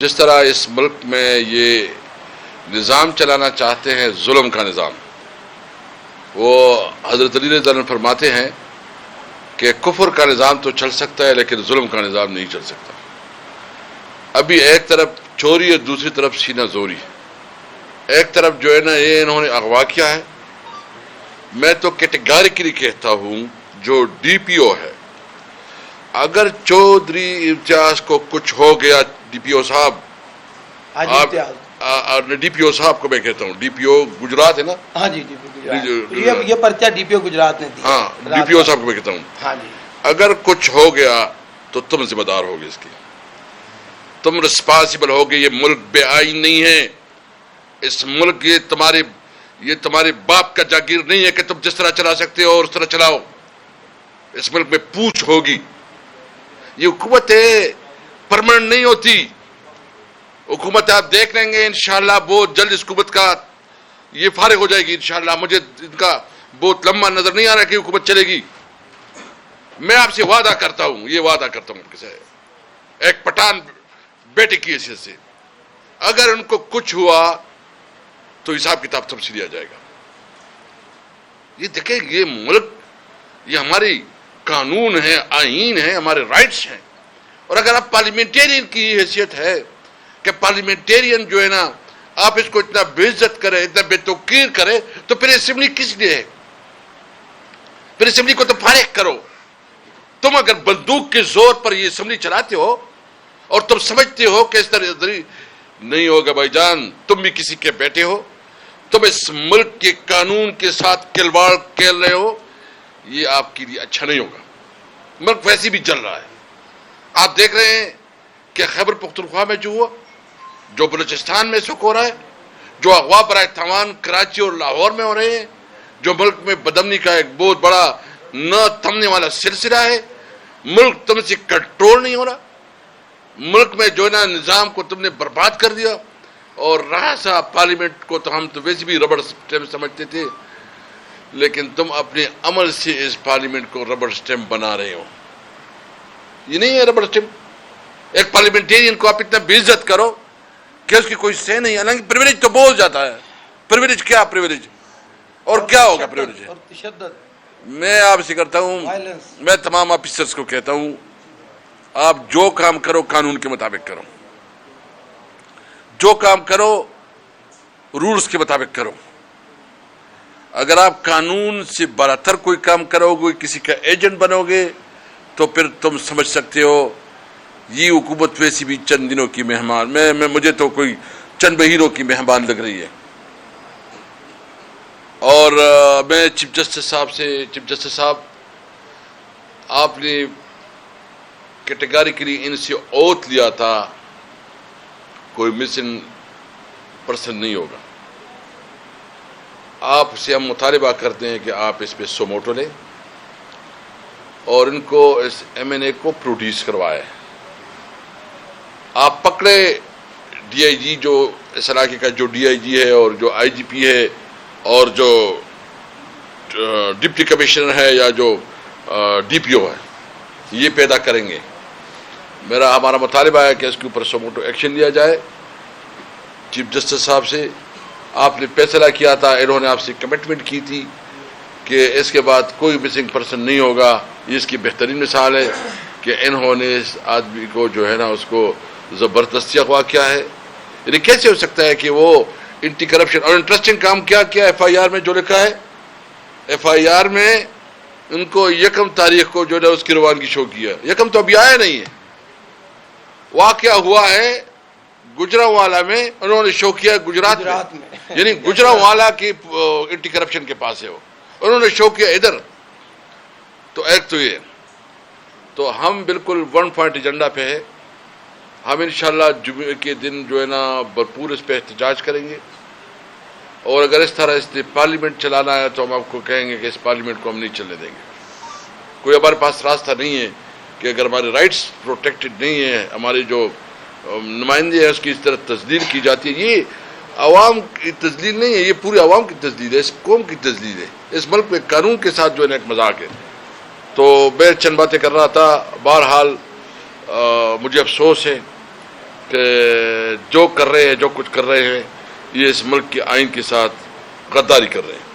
جس طرح اس ملک میں یہ نظام چلانا چاہتے ہیں ظلم کا نظام، وہ حضرت علی رضی اللہ عنہ فرماتے ہیں کہ کفر کا نظام تو چل سکتا ہے لیکن ظلم کا نظام نہیں چل سکتا۔ ابھی ایک طرف چوری ہے، دوسری طرف سینہ زوری ہے۔ ایک طرف جو ہے نا یہ انہوں نے اغوا کیا ہے، میں تو کیٹیگریکلی کہتا ہوں جو ڈی پی او ہے، اگر چودھری امتیاز کو کچھ ہو گیا، ڈی پی او صاحب، ڈی پی او صاحب کو میں کہتا ہوں، ڈی پی او گجرات ہے نا؟ ہاں جی، ڈی پی او یہ پرچہ ڈی پی او گجرات نے دیا۔ ہاں، ڈی پی او صاحب کو میں کہتا ہوں، ہاں جی، اگر کچھ ہو گیا تو تم ذمہ دار ہوگے، اس کی تم رسپانسبل ہوگے۔ یہ ملک بے آئین نہیں ہے، اس ملک یہ تمہارے باپ کا جاگیر نہیں ہے کہ تم جس طرح چلا سکتے ہو اور اس طرح چلاؤ۔ اس ملک میں پوچھ ہوگی۔ یہ حکومتیں پرماننٹ نہیں ہوتی، حکومت آپ دیکھ لیں گے انشاءاللہ بہت جلد اس حکومت کا یہ فارغ ہو جائے گی انشاءاللہ۔ مجھے ان کا بہت لمبا نظر نہیں آ رہا کہ حکومت چلے گی۔ میں آپ سے وعدہ کرتا ہوں، یہ وعدہ کرتا ہوں کسے، ایک پٹھان بیٹے کی حیثیت سے، اگر ان کو کچھ ہوا تو حساب کتاب تم سے لیا جائے گا۔ یہ دیکھیں، یہ ملک، یہ ہماری قانون ہے، آئین ہے، ہمارے رائٹس ہیں، اور اگر آپ پارلیمنٹیرین کی حیثیت ہے کہ پارلیمنٹیرین جو ہے نا آپ اس کو اتنا بے عزت کرے، اتنا بے توقیر کرے، تو پھر اسمبلی کس لیے ہے؟ پھر اسمبلی کو تو فارغ کرو۔ تم اگر بندوق کے زور پر یہ اسمبلی چلاتے ہو اور تم سمجھتے ہو کہ اس طرح نہیں ہوگا بھائی جان، تم بھی کسی کے بیٹے ہو، تم اس ملک کے قانون کے ساتھ کھلواڑ کھیل رہے ہو، یہ آپ کے لیے اچھا نہیں ہوگا۔ ملک ویسے بھی چل رہا ہے، آپ دیکھ رہے ہیں کہ خیبر پختونخوا میں جو ہوا، جو بلوچستان میں سکھ ہو رہا ہے، جو اغوا برائے تاوان کراچی اور لاہور میں ہو رہے ہیں، جو ملک میں بدامنی کا ایک بہت بڑا نہ تھمنے والا سلسلہ ہے۔ ملک تم سے کنٹرول نہیں ہو رہا، ملک میں جو نا نظام کو تم نے برباد کر دیا، اور رہا سا پارلیمنٹ کو تو ہم تو ویسے بھی ربڑ اسٹیمپ سمجھتے تھے، لیکن تم اپنے عمل سے اس پارلیمنٹ کو ربڑ اسٹیمپ بنا رہے ہو۔ یہ نہیں ہے ربڑ اسٹیمپ۔ ایک پارلیمنٹیرین کو آپ اتنا بے عزت کرو کہ اس کی کوئی سہ نہیں، حالانکہ پریویلیج تو بول جاتا ہے۔ پریویلیج کیا پریویلیج، اور کیا ہوگا پریویلیج؟ اور تشدد۔ میں آپ سے کرتا ہوں، میں تمام آفیسرز کو کہتا ہوں، آپ جو کام کرو قانون کے مطابق کرو، جو کام کرو رولز کے مطابق کرو۔ اگر آپ قانون سے بالاتر کوئی کام کرو گے، کسی کا ایجنٹ بنو گے، تو پھر تم سمجھ سکتے ہو یہ حکومت ویسی بھی چند دنوں کی مہمان، مجھے تو کوئی چند مہینوں کی مہمان لگ رہی ہے۔ اور میں چیف جسٹس صاحب آپ نے کیٹیگریکلی ان سے اوتھ لیا تھا کوئی مسنگ پرسن نہیں ہوگا۔ آپ سے ہم مطالبہ کرتے ہیں کہ آپ اس پہ سوموٹو لیں اور ان کو اس ایم این اے کو پروڈیوس کروائے۔ آپ پکڑے ڈی آئی جی، جو اس علاقے کا جو ڈی آئی جی ہے اور جو آئی جی پی ہے اور جو ڈپٹی کمشنر ہے یا جو ڈی پی او ہے، یہ پیدا کریں گے۔ ہمارا مطالبہ ہے کہ اس کے اوپر سوموٹو ایکشن لیا جائے۔ چیف جسٹس صاحب سے آپ نے فیصلہ کیا تھا، انہوں نے آپ سے کمٹمنٹ کی تھی کہ اس کے بعد کوئی مسنگ پرسن نہیں ہوگا۔ یہ اس کی بہترین مثال ہے کہ انہوں نے اس آدمی کو جو ہے نا اس کو زبردستی اغوا کیا ہے۔ یعنی کیسے ہو سکتا ہے کہ وہ اینٹی کرپشن، اور انٹرسٹنگ کام کیا ایف آئی آر میں جو لکھا ہے، ایف آئی آر میں ان کو 1 تاریخ کو جو ہے اس کی روانگی شو کیا، 1 تو ابھی آیا نہیں ہے۔ واقعہ ہوا ہے گجرانوالہ میں، انہوں نے شو کیا گجرات میں، یعنی گجرانوالہ کی اینٹی کرپشن کے پاس ہے وہ، انہوں نے شو کیا ادھر۔ تو ایک تو یہ، تو ہم بالکل 1 پوائنٹ ایجنڈا پہ ہے۔ ہم انشاءاللہ جمعے کے دن جو ہے نا بھرپور اس پہ احتجاج کریں گے، اور اگر اس طرح اس نے پارلیمنٹ چلانا ہے تو ہم آپ کو کہیں گے کہ اس پارلیمنٹ کو ہم نہیں چلنے دیں گے۔ کوئی ہمارے پاس راستہ نہیں ہے کہ اگر ہمارے رائٹس پروٹیکٹڈ نہیں ہیں، ہمارے جو نمائندے ہیں اس کی اس طرح تذلیل کی جاتی ہے۔ یہ عوام کی تذلیل نہیں ہے، یہ پورے عوام کی تذلیل ہے، اس قوم کی تذلیل ہے، اس ملک میں قانون کے ساتھ جو ہے نا ایک مذاق ہے۔ تو میں چند باتیں کر رہا تھا۔ بہرحال مجھے افسوس ہے کہ جو کر رہے ہیں جو کچھ کر رہے ہیں یہ اس ملک کے آئین کے ساتھ غداری کر رہے ہیں.